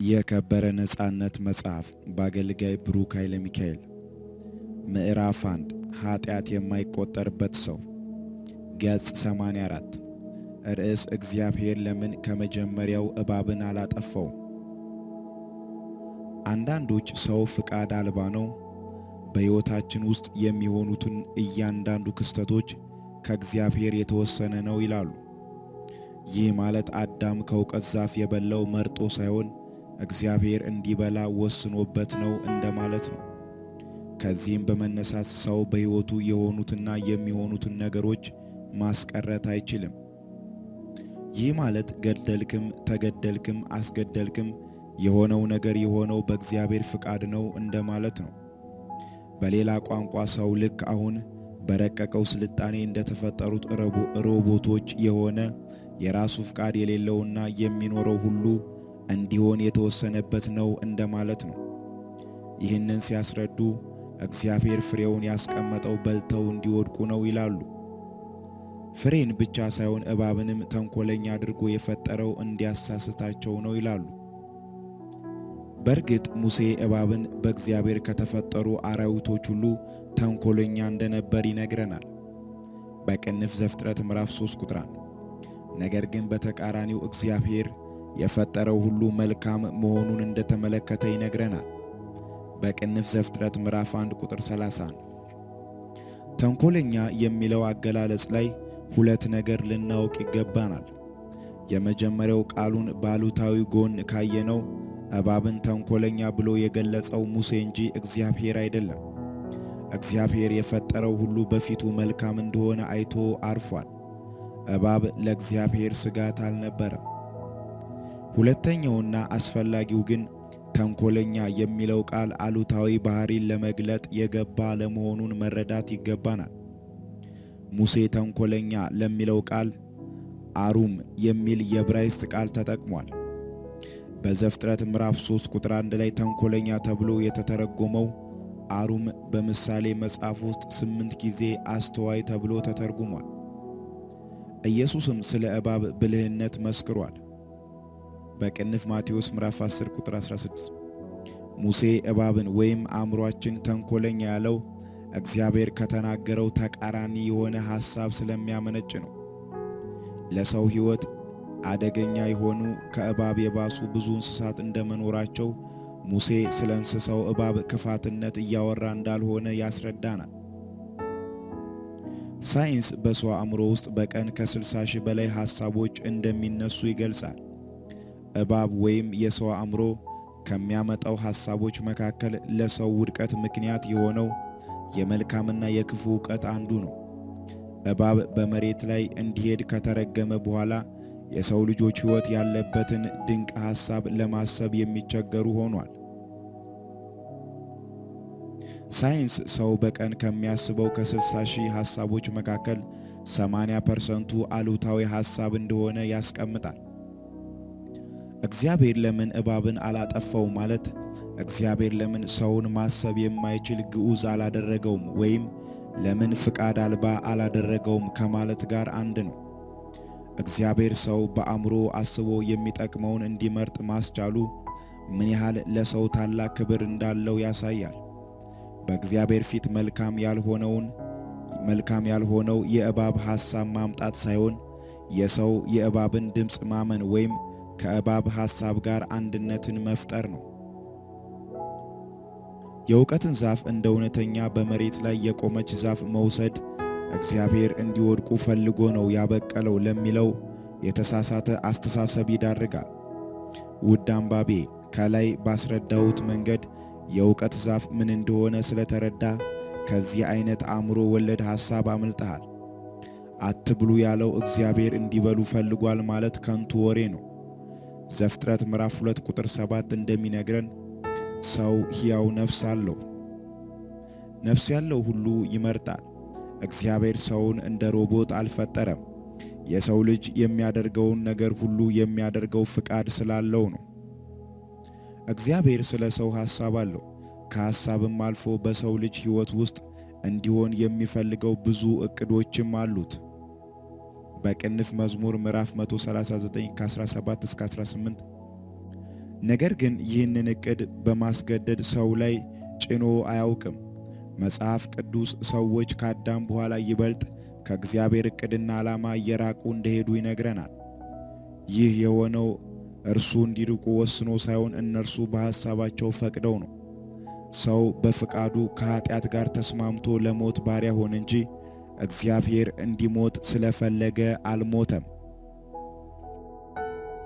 የከበረ ነጻነት መጽሐፍ በአገልጋይ ብሩክ ኃይለ ሚካኤል ምዕራፍ 1 ኃጢአት የማይቆጠርበት ሰው ገጽ 84 ርዕስ እግዚአብሔር ለምን ከመጀመሪያው እባብን አላጠፋውም? አንዳንዶች ሰው ፍቃድ አልባ ነው፣ በሕይወታችን ውስጥ የሚሆኑትን እያንዳንዱ ክስተቶች ከእግዚአብሔር የተወሰነ ነው ይላሉ። ይህ ማለት አዳም ከእውቀት ዛፍ የበላው መርጦ ሳይሆን እግዚአብሔር እንዲበላ ወስኖበት ነው እንደማለት ነው። ከዚህም በመነሳት ሰው በሕይወቱ የሆኑትና የሚሆኑትን ነገሮች ማስቀረት አይችልም። ይህ ማለት ገደልክም፣ ተገደልክም፣ አስገደልክም የሆነው ነገር የሆነው በእግዚአብሔር ፍቃድ ነው እንደማለት ነው። በሌላ ቋንቋ ሰው ልክ አሁን በረቀቀው ስልጣኔ እንደተፈጠሩት ሮቦቶች የሆነ የራሱ ፍቃድ የሌለውና የሚኖረው ሁሉ እንዲሆን የተወሰነበት ነው እንደማለት ነው። ይህንን ሲያስረዱ እግዚአብሔር ፍሬውን ያስቀመጠው በልተው እንዲወድቁ ነው ይላሉ። ፍሬን ብቻ ሳይሆን እባብንም ተንኮለኛ አድርጎ የፈጠረው እንዲያሳስታቸው ነው ይላሉ። በእርግጥ ሙሴ እባብን በእግዚአብሔር ከተፈጠሩ አራዊቶች ሁሉ ተንኮለኛ እንደነበር ይነግረናል በቅንፍ ዘፍጥረት ምዕራፍ 3 ቁጥር 1። ነገር ግን በተቃራኒው እግዚአብሔር የፈጠረው ሁሉ መልካም መሆኑን እንደተመለከተ ይነግረናል በቅንፍ ዘፍጥረት ምዕራፍ 1 ቁጥር 31። ተንኮለኛ የሚለው አገላለጽ ላይ ሁለት ነገር ልናውቅ ይገባናል። የመጀመሪያው ቃሉን ባሉታዊ ጎን ካየነው እባብን ተንኮለኛ ብሎ የገለጸው ሙሴ እንጂ እግዚአብሔር አይደለም። እግዚአብሔር የፈጠረው ሁሉ በፊቱ መልካም እንደሆነ አይቶ አርፏል። እባብ ለእግዚአብሔር ስጋት አልነበረም። ሁለተኛውና አስፈላጊው ግን ተንኮለኛ የሚለው ቃል አሉታዊ ባህሪን ለመግለጥ የገባ ለመሆኑን መረዳት ይገባናል። ሙሴ ተንኮለኛ ለሚለው ቃል አሩም የሚል የዕብራይስጥ ቃል ተጠቅሟል። በዘፍጥረት ምዕራፍ 3 ቁጥር 1 ላይ ተንኮለኛ ተብሎ የተተረጎመው አሩም በምሳሌ መጽሐፍ ውስጥ 8 ጊዜ አስተዋይ ተብሎ ተተርጉሟል። ኢየሱስም ስለ እባብ ብልህነት መስክሯል በቅንፍ ማቴዎስ ምዕራፍ 10 ቁጥር 16። ሙሴ እባብን ወይም አእምሮአችን ተንኮለኛ ያለው እግዚአብሔር ከተናገረው ተቃራኒ የሆነ ሐሳብ ስለሚያመነጭ ነው። ለሰው ሕይወት አደገኛ የሆኑ ከእባብ የባሱ ብዙ እንስሳት እንደመኖራቸው ሙሴ ስለ እንስሳው እባብ ክፋትነት እያወራ እንዳልሆነ ያስረዳናል። ሳይንስ በሰው አእምሮ ውስጥ በቀን ከ60 ሺህ በላይ ሐሳቦች እንደሚነሱ ይገልጻል። እባብ ወይም የሰው አእምሮ ከሚያመጣው ሐሳቦች መካከል ለሰው ውድቀት ምክንያት የሆነው የመልካምና የክፉ ዕውቀት አንዱ ነው። እባብ በመሬት ላይ እንዲሄድ ከተረገመ በኋላ የሰው ልጆች ሕይወት ያለበትን ድንቅ ሐሳብ ለማሰብ የሚቸገሩ ሆኗል። ሳይንስ ሰው በቀን ከሚያስበው ከ60 ሺህ ሐሳቦች መካከል 80% አሉታዊ ሐሳብ እንደሆነ ያስቀምጣል። እግዚአብሔር ለምን እባብን አላጠፋው ማለት እግዚአብሔር ለምን ሰውን ማሰብ የማይችል ግዑዝ አላደረገውም ወይም ለምን ፍቃድ አልባ አላደረገውም ከማለት ጋር አንድ ነው። እግዚአብሔር ሰው በአእምሮ አስቦ የሚጠቅመውን እንዲመርጥ ማስቻሉ ምን ያህል ለሰው ታላቅ ክብር እንዳለው ያሳያል። በእግዚአብሔር ፊት መልካም ያልሆነው የእባብ ሐሳብ ማምጣት ሳይሆን የሰው የእባብን ድምፅ ማመን ወይም ከእባብ ሐሳብ ጋር አንድነትን መፍጠር ነው። የእውቀትን ዛፍ እንደ እውነተኛ በመሬት ላይ የቆመች ዛፍ መውሰድ እግዚአብሔር እንዲወድቁ ፈልጎ ነው ያበቀለው ለሚለው የተሳሳተ አስተሳሰብ ይዳርጋል። ውድ አንባቤ፣ ከላይ ባስረዳሁት መንገድ የእውቀት ዛፍ ምን እንደሆነ ስለተረዳ ከዚህ አይነት አእምሮ ወለድ ሐሳብ አምልጠሃል። አትብሉ ያለው እግዚአብሔር እንዲበሉ ፈልጓል ማለት ከንቱ ወሬ ነው። ዘፍጥረት ምዕራፍ 2 ቁጥር 7 እንደሚነግረን ሰው ሕያው ነፍስ አለው። ነፍስ ያለው ሁሉ ይመርጣል። እግዚአብሔር ሰውን እንደ ሮቦት አልፈጠረም። የሰው ልጅ የሚያደርገውን ነገር ሁሉ የሚያደርገው ፍቃድ ስላለው ነው። እግዚአብሔር ስለ ሰው ሐሳብ አለው። ከሐሳብም አልፎ በሰው ልጅ ሕይወት ውስጥ እንዲሆን የሚፈልገው ብዙ ዕቅዶችም አሉት። በቅንፍ መዝሙር ምዕራፍ 139 ከ17 እስከ 18 ነገር ግን ይህንን ዕቅድ በማስገደድ ሰው ላይ ጭኖ አያውቅም። መጽሐፍ ቅዱስ ሰዎች ከአዳም በኋላ ይበልጥ ከእግዚአብሔር ዕቅድና ዓላማ እየራቁ እንደሄዱ ይነግረናል። ይህ የሆነው እርሱ እንዲርቁ ወስኖ ሳይሆን እነርሱ በሐሳባቸው ፈቅደው ነው። ሰው በፍቃዱ ከኃጢአት ጋር ተስማምቶ ለሞት ባሪያ ሆነ እንጂ እግዚአብሔር እንዲሞት ስለፈለገ አልሞተም።